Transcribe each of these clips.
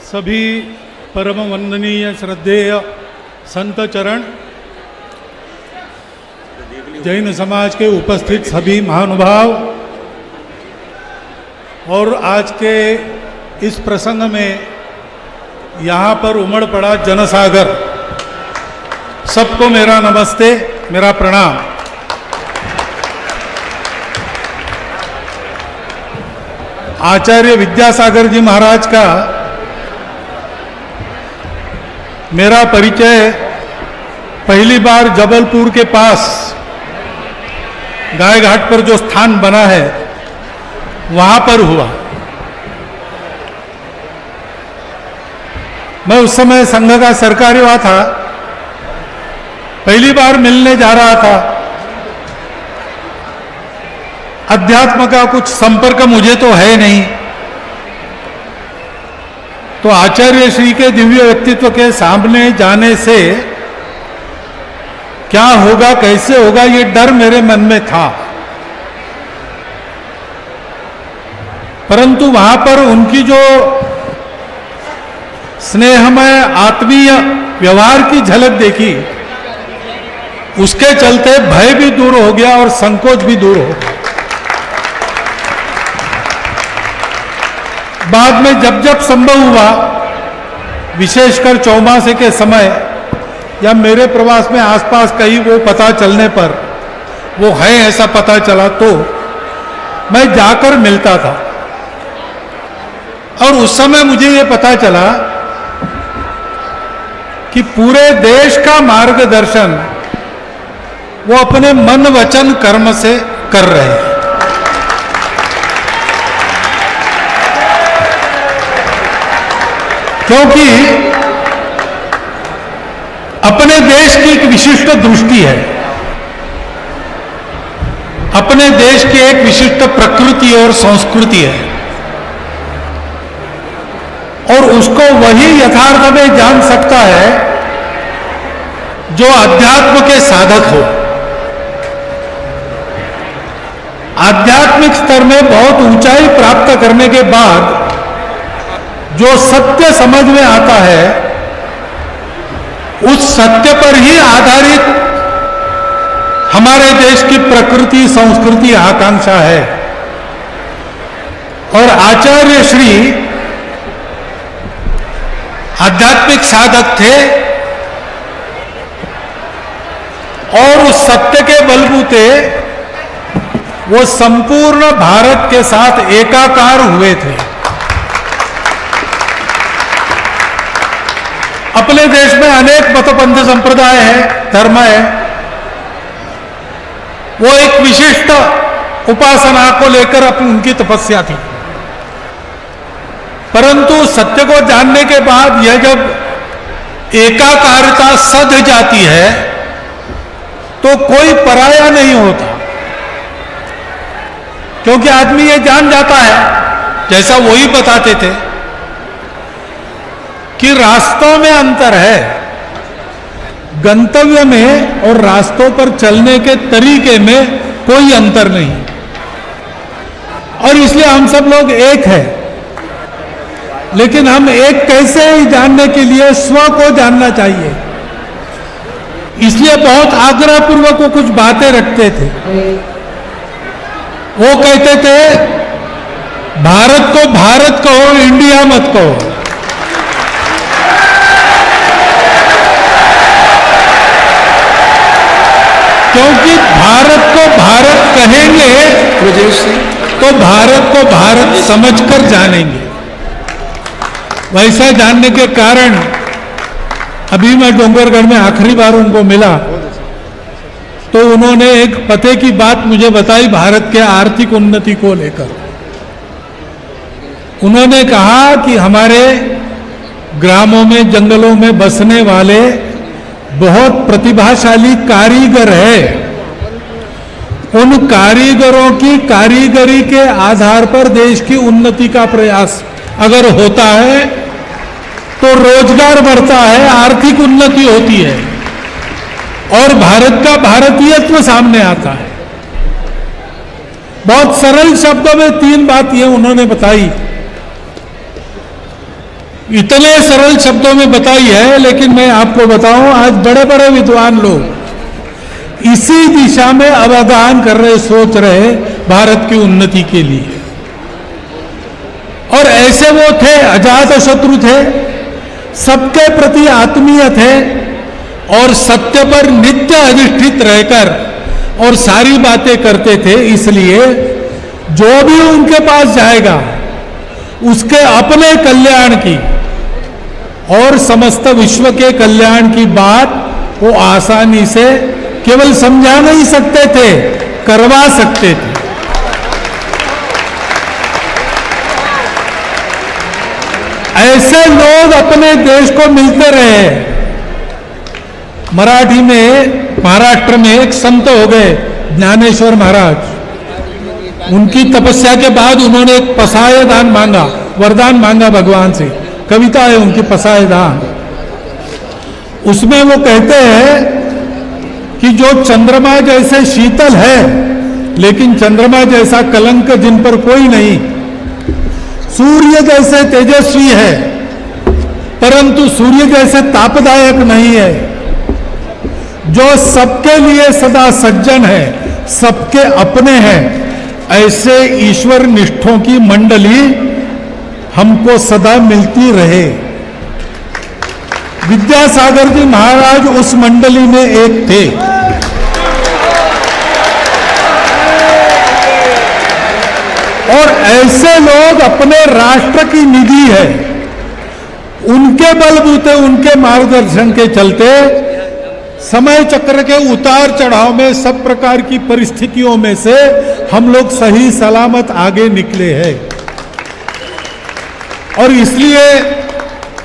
सभी परम वंदनीय श्रद्धेय संत चरण, जैन समाज के उपस्थित सभी महानुभाव और आज के इस प्रसंग में यहाँ पर उमड़ पड़ा जनसागर, सबको मेरा नमस्ते, मेरा प्रणाम। आचार्य विद्यासागर जी महाराज का मेरा परिचय पहली बार जबलपुर के पास गाय घाट पर जो स्थान बना है वहां पर हुआ। मैं उस समय संघ का सरकार्यवाह था, पहली बार मिलने जा रहा था। अध्यात्म का कुछ संपर्क मुझे तो है नहीं, तो आचार्य श्री के दिव्य व्यक्तित्व के सामने जाने से क्या होगा, कैसे होगा, ये डर मेरे मन में था। परंतु वहां पर उनकी जो स्नेहमय आत्मीय व्यवहार की झलक देखी, उसके चलते भय भी दूर हो गया और संकोच भी दूर हो गया। बाद में जब जब संभव हुआ, विशेषकर चौमासे के समय या मेरे प्रवास में आसपास कहीं वो पता चलने पर, वो है ऐसा पता चला, तो मैं जाकर मिलता था। और उस समय मुझे ये पता चला कि पूरे देश का मार्गदर्शन वो अपने मन वचन कर्म से कर रहे हैं। क्योंकि अपने देश की एक विशिष्ट दृष्टि है, अपने देश की एक विशिष्ट प्रकृति और संस्कृति है, और उसको वही यथार्थ में जान सकता है जो अध्यात्म के साधक हो। आध्यात्मिक स्तर में बहुत ऊंचाई प्राप्त करने के बाद जो सत्य समझ में आता है, उस सत्य पर ही आधारित हमारे देश की प्रकृति, संस्कृति, आकांक्षा है। और आचार्य श्री आध्यात्मिक साधक थे और उस सत्य के बलबूते वो संपूर्ण भारत के साथ एकाकार हुए थे। अपने देश में अनेक मतपंथ संप्रदाय है, धर्म है, वो एक विशिष्ट उपासना को लेकर उनकी तपस्या थी। परंतु सत्य को जानने के बाद यह जब एकाकारता सध जाती है तो कोई पराया नहीं होता, क्योंकि आदमी ये जान जाता है, जैसा वही बताते थे, कि रास्तों में अंतर है, गंतव्य में और रास्तों पर चलने के तरीके में कोई अंतर नहीं। और इसलिए हम सब लोग एक हैं, लेकिन हम एक कैसे ही जानने के लिए स्व को जानना चाहिए। इसलिए बहुत आग्रहपूर्वक वो कुछ बातें रखते थे। वो कहते थे, भारत को भारत कहो, इंडिया मत कहो। क्योंकि भारत को भारत कहेंगे तो भारत को भारत समझकर जानेंगे। वैसा जानने के कारण अभी मैं डोंगरगढ़ में आखिरी बार उनको मिला तो उन्होंने एक पते की बात मुझे बताई भारत के आर्थिक उन्नति को लेकर। उन्होंने कहा कि हमारे ग्रामों में, जंगलों में बसने वाले बहुत प्रतिभाशाली कारीगर है। उन कारीगरों की कारीगरी के आधार पर देश की उन्नति का प्रयास अगर होता है तो रोजगार बढ़ता है, आर्थिक उन्नति होती है और भारत का भारतीयत्व सामने आता है। बहुत सरल शब्दों में तीन बात ये उन्होंने बताई इतने सरल शब्दों में बताई है, लेकिन मैं आपको बताऊं, आज बड़े बड़े विद्वान लोग इसी दिशा में अवगाहन कर रहे, सोच रहे भारत की उन्नति के लिए। और ऐसे वो थे, अजात शत्रु थे, सबके प्रति आत्मीय थे और सत्य पर नित्य अधिष्ठित रहकर और सारी बातें करते थे। इसलिए जो भी उनके पास जाएगा उसके अपने कल्याण की और समस्त विश्व के कल्याण की बात वो आसानी से केवल समझा नहीं सकते थे, करवा सकते थे। ऐसे लोग अपने देश को मिलते रहे। मराठी में, महाराष्ट्र में एक संत हो गए, ज्ञानेश्वर महाराज। उनकी तपस्या के बाद उन्होंने एक पसाय दान मांगा, वरदान मांगा भगवान से। कविता है उनकी, पसाय दान। उसमें वो कहते हैं कि जो चंद्रमा जैसे शीतल है लेकिन चंद्रमा जैसा कलंक जिन पर कोई नहीं, सूर्य जैसे तेजस्वी है परंतु सूर्य जैसे तापदायक नहीं है, जो सबके लिए सदा सज्जन है, सबके अपने हैं, ऐसे ईश्वर निष्ठों की मंडली हमको सदा मिलती रहे। विद्यासागर जी महाराज उस मंडली में एक थे। और ऐसे लोग अपने राष्ट्र की निधि है, उनके बलबूते, उनके मार्गदर्शन के चलते समय चक्र के उतार चढ़ाव में सब प्रकार की परिस्थितियों में से हम लोग सही सलामत आगे निकले हैं। और इसलिए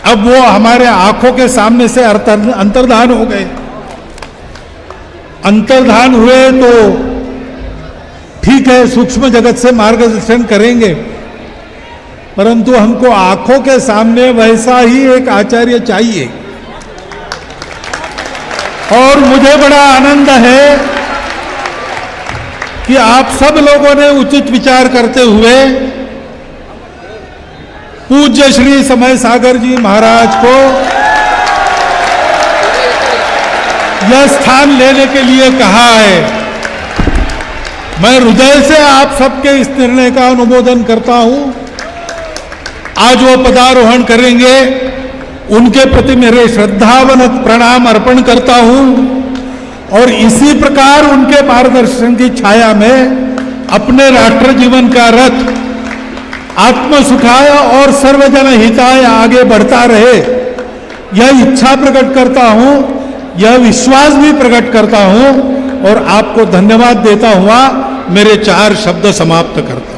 अब वो हमारे आंखों के सामने से अंतर्धान हो गए। अंतर्धान हुए तो ठीक है, सूक्ष्म जगत से मार्गदर्शन करेंगे, परंतु हमको आंखों के सामने वैसा ही एक आचार्य चाहिए। और मुझे बड़ा आनंद है कि आप सब लोगों ने उचित विचार करते हुए पूज्य श्री समय सागर जी महाराज को यह स्थान लेने के लिए कहा है। मैं हृदय से आप सबके इस निर्णय का अनुमोदन करता हूं। आज वो पदारोहण करेंगे, उनके प्रति मेरे श्रद्धावनत प्रणाम अर्पण करता हूं और इसी प्रकार उनके मार्गदर्शन की छाया में अपने राष्ट्र जीवन का रथ आत्म सुखाय और सर्वजन हिताय आगे बढ़ता रहे, यह इच्छा प्रकट करता हूं, यह विश्वास भी प्रकट करता हूं और आपको धन्यवाद देता हुआ मेरे 4 शब्द समाप्त करता हूं।